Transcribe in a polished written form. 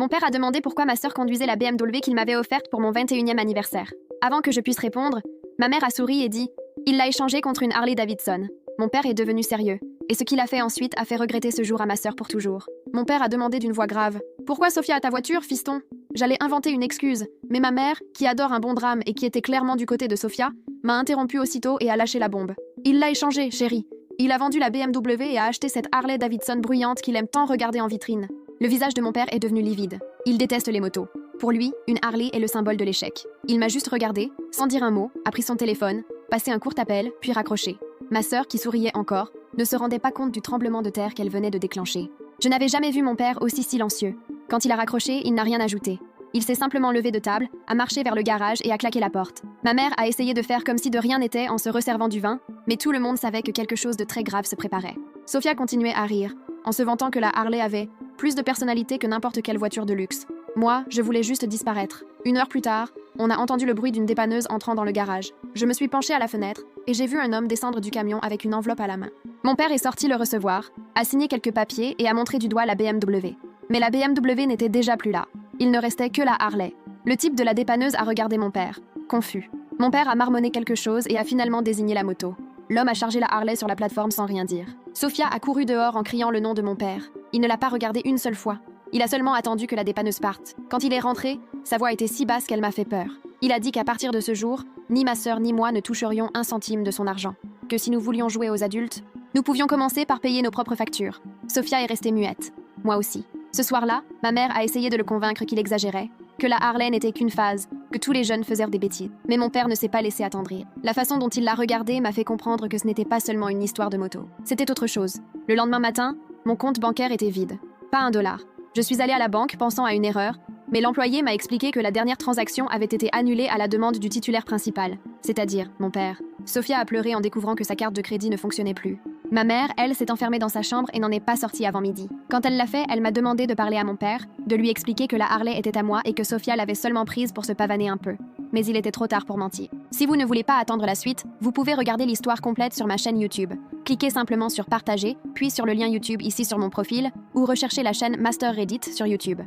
Mon père a demandé pourquoi ma sœur conduisait la BMW qu'il m'avait offerte pour mon 21e anniversaire. Avant que je puisse répondre, ma mère a souri et dit « Il l'a échangée contre une Harley Davidson ». Mon père est devenu sérieux, et ce qu'il a fait ensuite a fait regretter ce jour à ma sœur pour toujours. Mon père a demandé d'une voix grave « Pourquoi Sophia a ta voiture, fiston ?» J'allais inventer une excuse, mais ma mère, qui adore un bon drame et qui était clairement du côté de Sophia, m'a interrompu aussitôt et a lâché la bombe. « Il l'a échangée, chérie. Il a vendu la BMW et a acheté cette Harley Davidson bruyante qu'il aime tant regarder en vitrine. » Le visage de mon père est devenu livide. Il déteste les motos. Pour lui, une Harley est le symbole de l'échec. Il m'a juste regardé, sans dire un mot, a pris son téléphone, passé un court appel, puis raccroché. Ma sœur, qui souriait encore, ne se rendait pas compte du tremblement de terre qu'elle venait de déclencher. Je n'avais jamais vu mon père aussi silencieux. Quand il a raccroché, il n'a rien ajouté. Il s'est simplement levé de table, a marché vers le garage et a claqué la porte. Ma mère a essayé de faire comme si de rien n'était en se resservant du vin, mais tout le monde savait que quelque chose de très grave se préparait. Sophia continuait à rire, en se vantant que la Harley avait plus de personnalité que n'importe quelle voiture de luxe. Moi, je voulais juste disparaître. 1 heure plus tard, on a entendu le bruit d'une dépanneuse entrant dans le garage. Je me suis penchée à la fenêtre et j'ai vu un homme descendre du camion avec une enveloppe à la main. Mon père est sorti le recevoir, a signé quelques papiers et a montré du doigt la BMW. Mais la BMW n'était déjà plus là. Il ne restait que la Harley. Le type de la dépanneuse a regardé mon père, confus. Mon père a marmonné quelque chose et a finalement désigné la moto. L'homme a chargé la Harley sur la plateforme sans rien dire. Sophia a couru dehors en criant le nom de mon père. Il ne l'a pas regardé une seule fois. Il a seulement attendu que la dépanneuse parte. Quand il est rentré, sa voix était si basse qu'elle m'a fait peur. Il a dit qu'à partir de ce jour, ni ma sœur ni moi ne toucherions un centime de son argent. Que si nous voulions jouer aux adultes, nous pouvions commencer par payer nos propres factures. Sophia est restée muette. Moi aussi. Ce soir-là, ma mère a essayé de le convaincre qu'il exagérait, que la Harley n'était qu'une phase, que tous les jeunes faisaient des bêtises. Mais mon père ne s'est pas laissé attendrir. La façon dont il l'a regardé m'a fait comprendre que ce n'était pas seulement une histoire de moto. C'était autre chose. Le lendemain matin, mon compte bancaire était vide. Pas $1. Je suis allée à la banque pensant à une erreur, mais l'employé m'a expliqué que la dernière transaction avait été annulée à la demande du titulaire principal, c'est-à-dire mon père. Sophia a pleuré en découvrant que sa carte de crédit ne fonctionnait plus. Ma mère, elle, s'est enfermée dans sa chambre et n'en est pas sortie avant midi. Quand elle l'a fait, elle m'a demandé de parler à mon père, de lui expliquer que la Harley était à moi et que Sophia l'avait seulement prise pour se pavaner un peu. Mais il était trop tard pour mentir. Si vous ne voulez pas attendre la suite, vous pouvez regarder l'histoire complète sur ma chaîne YouTube. Cliquez simplement sur partager, puis sur le lien YouTube ici sur mon profil, ou recherchez la chaîne Master Reddit sur YouTube.